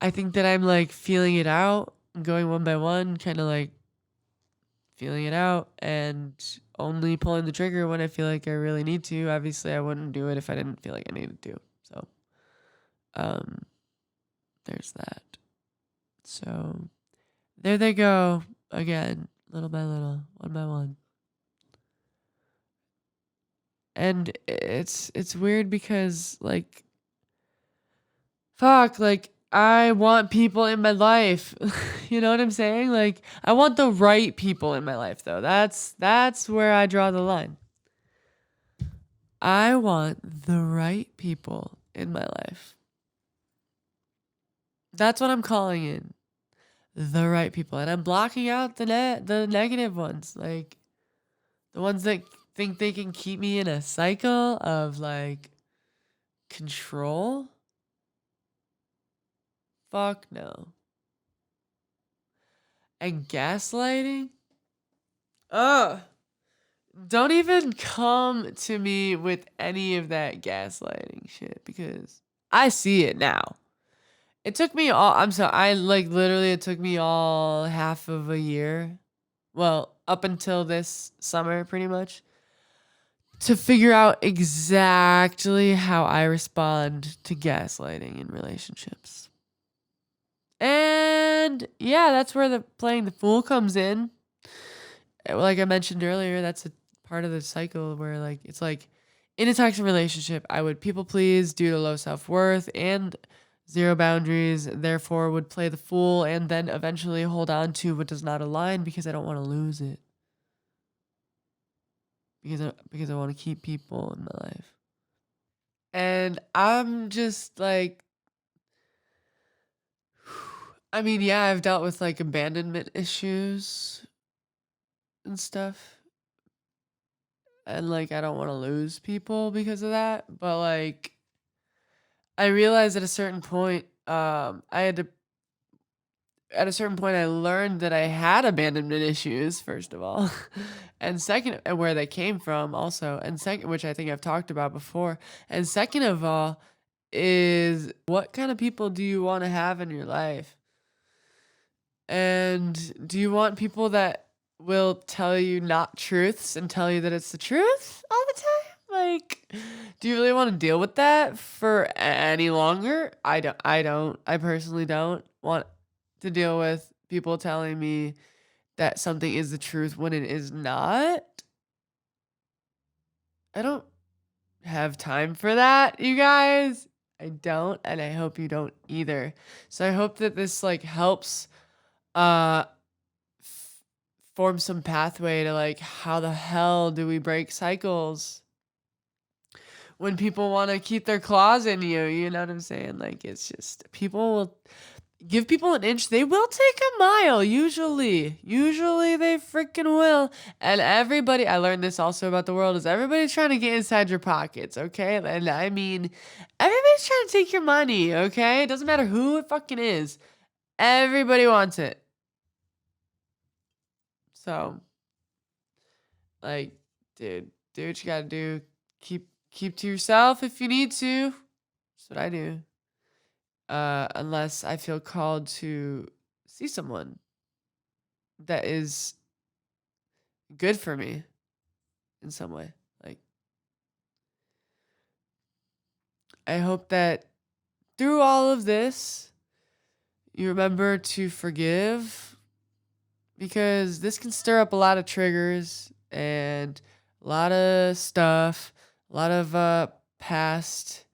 I think that I'm feeling it out, going one by one, kind of feeling it out and only pulling the trigger when I feel like I really need to. Obviously, I wouldn't do it if I didn't feel like I needed to. So, um there's that. So, there they go again, little by little, one by one. And it's weird because fuck, I want people in my life. You know what I'm saying? I want the right people in my life though. That's where I draw the line. I want the right people in my life. That's what I'm calling in. The right people. And I'm blocking out the negative ones. The ones that think they can keep me in a cycle of control. Fuck no. And gaslighting? Oh, don't even come to me with any of that gaslighting shit because I see it now. It took me all, I'm sorry, literally, it took me all half of a year. Well, up until this summer, pretty much, to figure out exactly how I respond to gaslighting in relationships. And yeah, that's where the playing the fool comes in. Like I mentioned earlier, that's a part of the cycle where like it's like in a toxic relationship, I would people please due to low self-worth and zero boundaries, therefore would play the fool and then eventually hold on to what does not align because I don't want to lose it. Because I want to keep people in my life. And I'm just like I mean, yeah, I've dealt with like abandonment issues and stuff. And like I don't want to lose people because of that, but like I realized at a certain point I had to at a certain point I learned that I had abandonment issues first of all. And second, and where they came from also, and second, which I think I've talked about before, and second of all is what kind of people do you want to have in your life? And do you want people that will tell you not truths and tell you that it's the truth all the time? Like, do you really want to deal with that for any longer? I personally don't want to deal with people telling me that something is the truth when it is not. I don't have time for that, you guys. I don't, and I hope you don't either. So I hope that this like helps uh form some pathway to like how the hell do we break cycles when people want to keep their claws in you, you know what I'm saying? Like it's just people will give people an inch, they will take a mile usually they freaking will. And everybody, I learned this also about the world, is everybody's trying to get inside your pockets, okay? And I mean everybody's trying to take your money, okay? It doesn't matter who it fucking is, everybody wants it. So like, dude, do what you gotta do. Keep to yourself if you need to. That's what I do. Unless I feel called to see someone that is good for me in some way. Like, I hope that through all of this, you remember to forgive because this can stir up a lot of triggers and a lot of stuff, a lot of past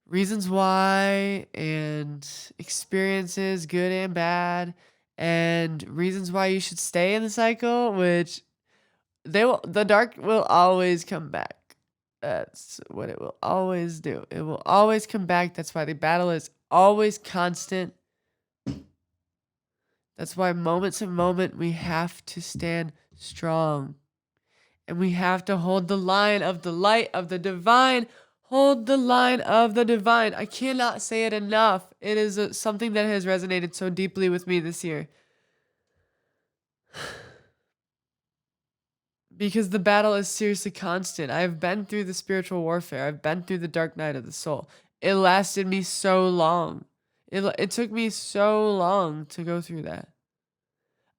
reasons why and experiences, good and bad, and reasons why you should stay in the cycle, which the dark will always come back. That's what it will always do. It will always come back. That's why the battle is always constant. That's why moment to moment we have to stand strong. And we have to hold the line of the light of the divine. Hold the line of the divine. I cannot say it enough. It is something that has resonated so deeply with me this year. Because the battle is seriously constant. I've been through the spiritual warfare. I've been through the dark night of the soul. It lasted me so long. It took me so long to go through that.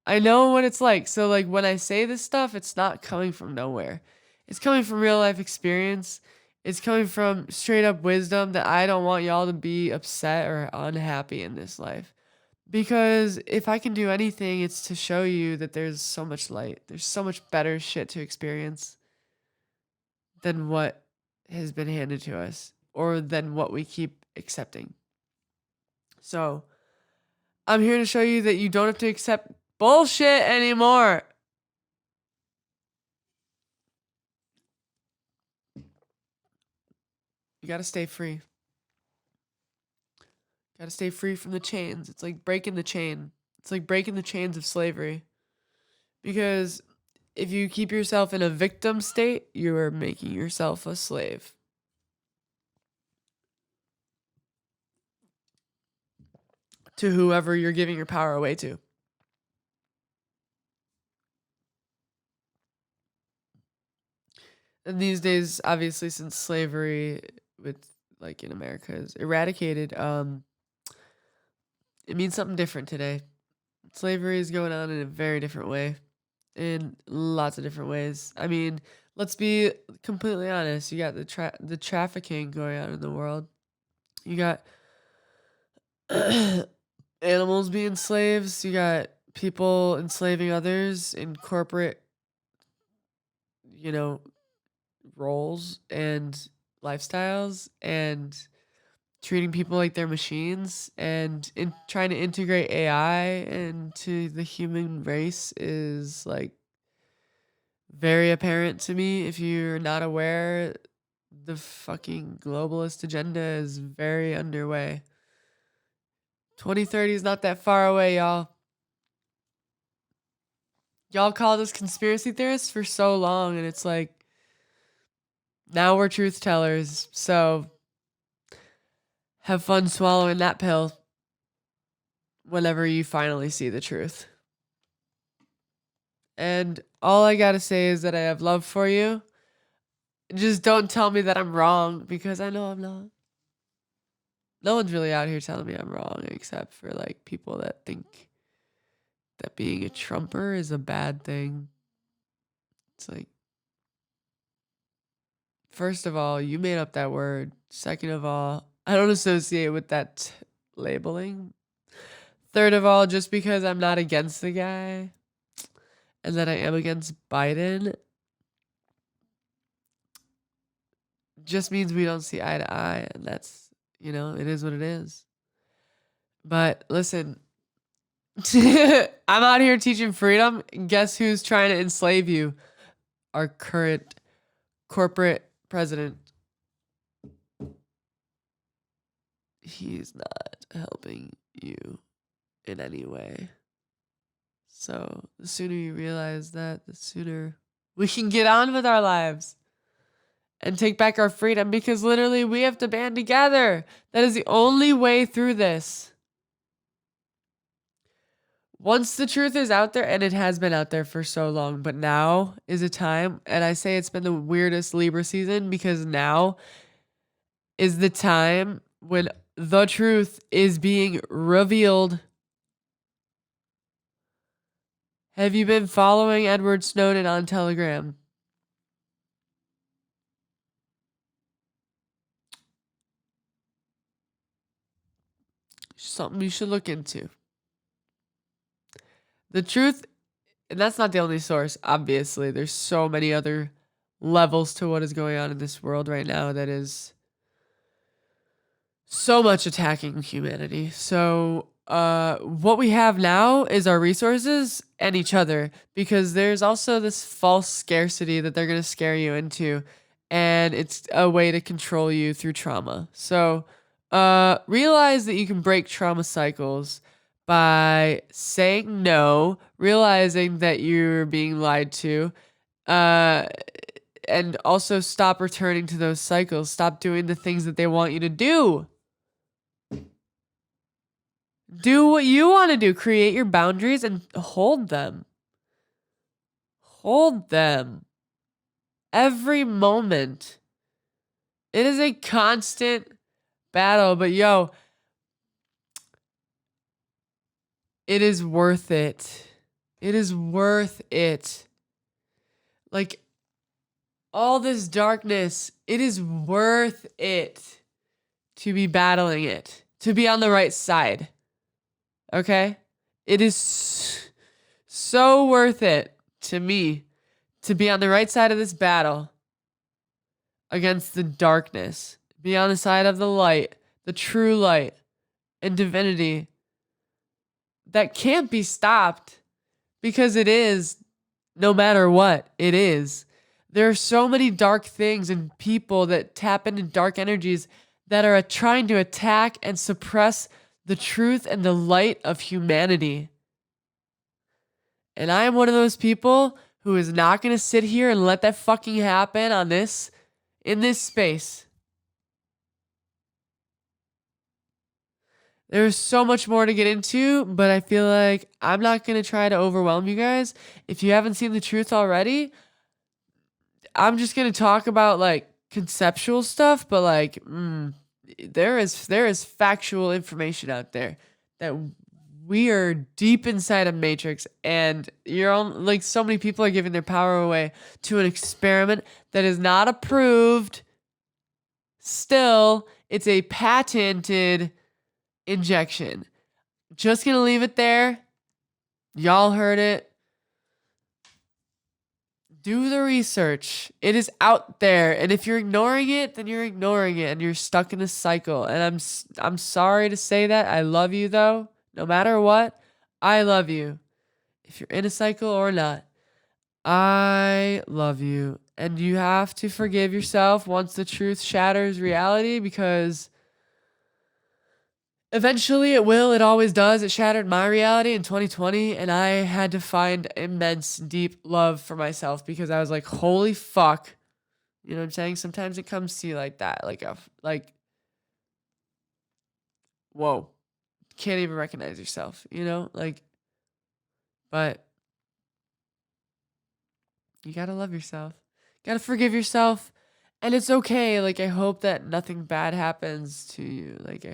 I know what it's like. So like when I say this stuff, it's not coming from nowhere. It's coming from real life experience. It's coming from straight up wisdom that I don't want y'all to be upset or unhappy in this life. Because if I can do anything, it's to show you that there's so much light. There's so much better shit to experience than what has been handed to us or than what we keep accepting. So I'm here to show you that you don't have to accept bullshit anymore. You gotta stay free. Gotta stay free from the chains. It's like breaking the chain. It's like breaking the chains of slavery. Because if you keep yourself in a victim state, you are making yourself a slave. to whoever you're giving your power away to. And these days, obviously, since slavery with like in America is eradicated, it means something different today. Slavery is going on in a very different way, in lots of different ways. I mean, let's be completely honest. You got the trafficking going on in the world. You got animals being slaves. You got people enslaving others in corporate, roles and lifestyles, and treating people like they're machines, and trying to integrate AI into the human race is like very apparent to me. If you're not aware, the fucking globalist agenda is very underway. 2030 is not that far away, y'all. Y'all called us conspiracy theorists for so long, and it's like, now we're truth tellers. So have fun swallowing that pill whenever you finally see the truth. And all I gotta say is that I have love for you. Just don't tell me that I'm wrong, because I know I'm not. No one's really out here telling me I'm wrong, except for like people that think that being a Trumper is a bad thing. It's like, first of all, you made up that word. Second of all, I don't associate with that labeling. Third of all, just because I'm not against the guy and that I am against Biden just means we don't see eye to eye. And that's, it is what it is. But listen, I'm out here teaching freedom. Guess who's trying to enslave you? Our current corporate president. He's not helping you in any way. So the sooner you realize that, the sooner we can get on with our lives and take back our freedom, because literally we have to band together. That is the only way through this. Once the truth is out there, and it has been out there for so long, but now is a time, and I say it's been the weirdest Libra season, because now is the time when the truth is being revealed. Have you been following Edward Snowden on Telegram? Something you should look into. The truth, and that's not the only source, obviously. There's so many other levels to what is going on in this world right now that is so much attacking humanity. So what we have now is our resources and each other, because there's also this false scarcity that they're going to scare you into, and it's a way to control you through trauma. So realize that you can break trauma cycles by saying no, realizing that you're being lied to, and also stop returning to those cycles. Stop doing the things that they want you to do. Do what you want to do. Create your boundaries and hold them. Hold them. Every moment. It is a constant battle, but yo, it is worth it. It is worth it. Like, all this darkness, it is worth it to be battling it, to be on the right side. Okay? It is so worth it to me to be on the right side of this battle against the darkness. Be on the side of the light, the true light and divinity that can't be stopped, because it is, no matter what, it is. There are so many dark things and people that tap into dark energies that are trying to attack and suppress the truth and the light of humanity. And I am one of those people who is not going to sit here and let that fucking happen in this space. There's so much more to get into, but I feel like I'm not going to try to overwhelm you guys. If you haven't seen the truth already, I'm just going to talk about like conceptual stuff, but like there is factual information out there that we are deep inside a matrix, and you're on, like, so many people are giving their power away to an experiment that is not approved. Still, it's a patented injection. Just gonna leave it there. Y'all heard it. Do the research. It is out there, and if you're ignoring it, then you're ignoring it, and you're stuck in a cycle. And I'm sorry to say that. I love you though. No matter what, I love you. If you're in a cycle or not, I love you. And you have to forgive yourself once the truth shatters reality, because eventually it will. It always does. It shattered my reality in 2020, and I had to find immense, deep love for myself, because I was like, holy fuck. You know what I'm saying? Sometimes it comes to you like that. Like, whoa. Can't even recognize yourself, you know? Like, but you gotta love yourself. Gotta forgive yourself. And it's okay. Like, I hope that nothing bad happens to you. Like,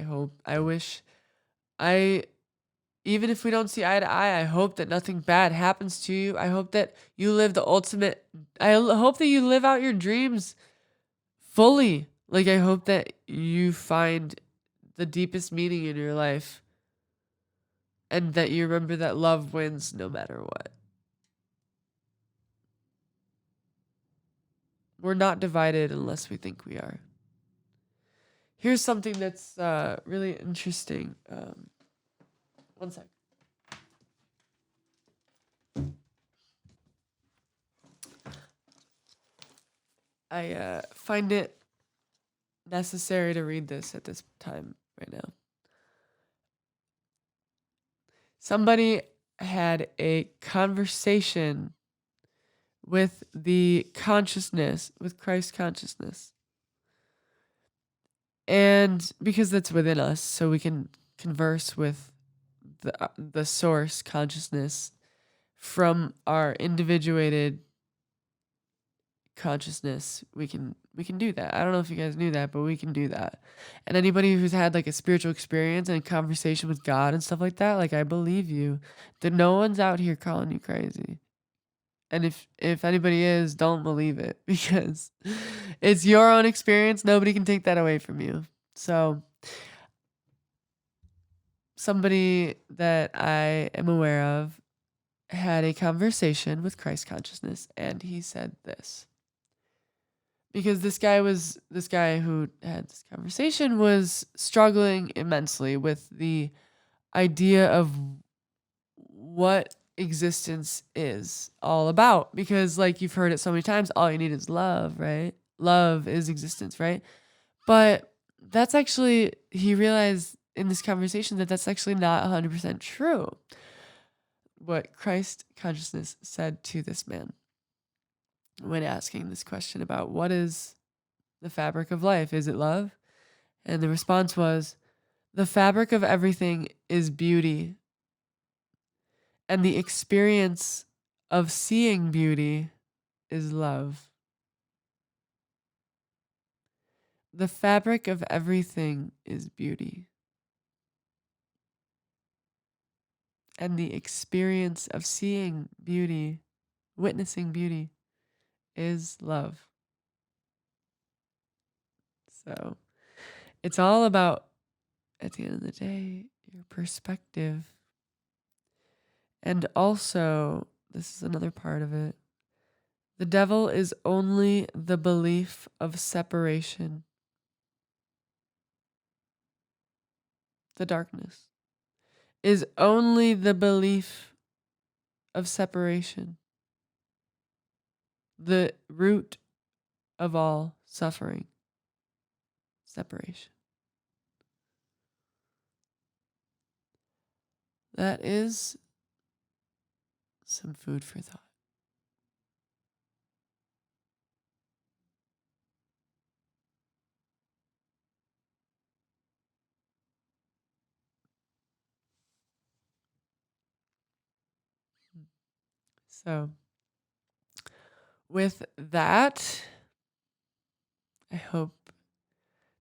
I wish, I, even if we don't see eye to eye, I hope that nothing bad happens to you. I hope that you live the ultimate, hope that you live out your dreams fully. Like, I hope that you find the deepest meaning in your life, and that you remember that love wins no matter what. We're not divided unless we think we are. Here's something that's really interesting. One sec. I find it necessary to read this at this time right now. Somebody had a conversation with the consciousness, with Christ consciousness. And because that's within us, so we can converse with the source consciousness from our individuated consciousness. We can do that. I don't know if you guys knew that, but we can do that. And anybody who's had like a spiritual experience and a conversation with God and stuff like that, like, I believe you, that no one's out here calling you crazy. And if anybody is, don't believe it, because it's your own experience. Nobody can take that away from you. So somebody that I am aware of had a conversation with Christ consciousness, and he said this. Because this guy who had this conversation was struggling immensely with the idea of what existence is all about. Because, like, you've heard it so many times, all you need is love, right? Love is existence, right? But that's actually, he realized in this conversation that that's actually not 100% true. What Christ consciousness said to this man when asking this question about what is the fabric of life, is it love? And the response was, the fabric of everything is beauty, and the experience of seeing beauty is love. The fabric of everything is beauty, and the experience of seeing beauty, witnessing beauty, is love. So it's all about, at the end of the day, your perspective. And also, this is another part of it, the devil is only the belief of separation. The darkness is only the belief of separation, the root of all suffering, separation. That is some food for thought. So with that, I hope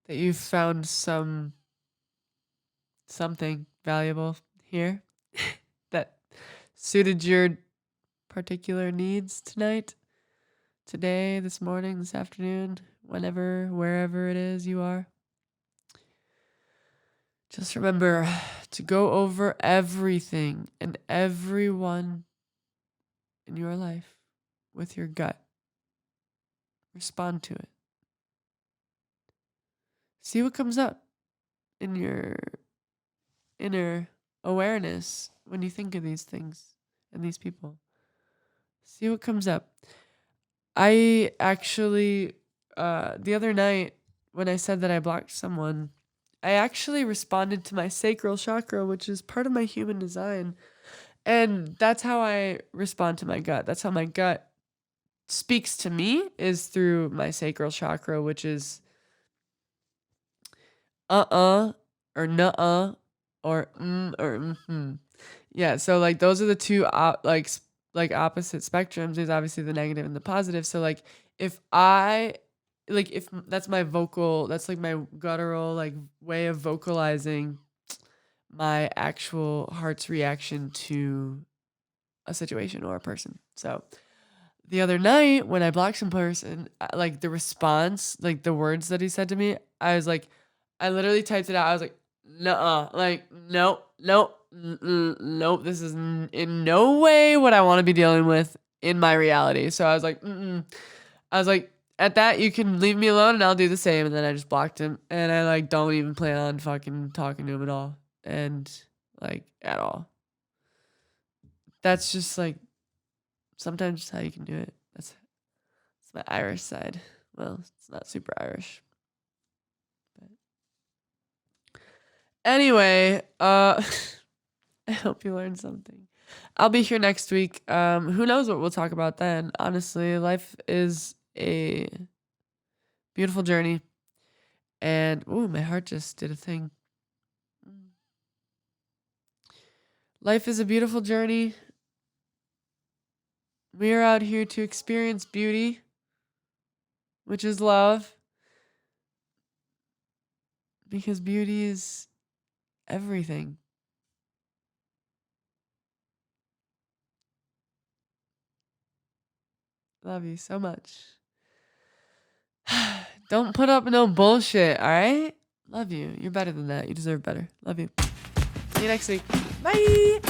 that you've found something valuable here that suited your particular needs tonight, today, this morning, this afternoon, whenever, wherever it is you are. Just remember to go over everything and everyone in your life with your gut. Respond to it. See what comes up in your inner awareness when you think of these things and these people. See what comes up. I actually, the other night when I said that I blocked someone, I actually responded to my sacral chakra, which is part of my human design. And that's how I respond to my gut. That's how my gut speaks to me, is through my sacral chakra, which is or nuh-uh or or mm-hmm. Yeah, so like those are the two like opposite spectrums. There's obviously the negative and the positive. So like if that's my vocal, that's like my guttural like way of vocalizing my actual heart's reaction to a situation or a person. So the other night when I blocked some person, like the response, like the words that he said to me, I was like, I literally typed it out. I was like, nuh-uh, like, nope, nope, nope. This is in no way what I want to be dealing with in my reality. So I was like, I was like, at that, you can leave me alone and I'll do the same. And then I just blocked him. And I like don't even plan on fucking talking to him at all. And like at all. That's just like sometimes just how you can do it. That's my Irish side. Well, it's not super Irish. But anyway, I hope you learned something. I'll be here next week. Who knows what we'll talk about then? Honestly, life is a beautiful journey. And ooh, my heart just did a thing. Life is a beautiful journey. We are out here to experience beauty, which is love. Because beauty is everything. Love you so much. Don't put up no bullshit, all right? Love you. You're better than that. You deserve better. Love you. See you next week. Bye.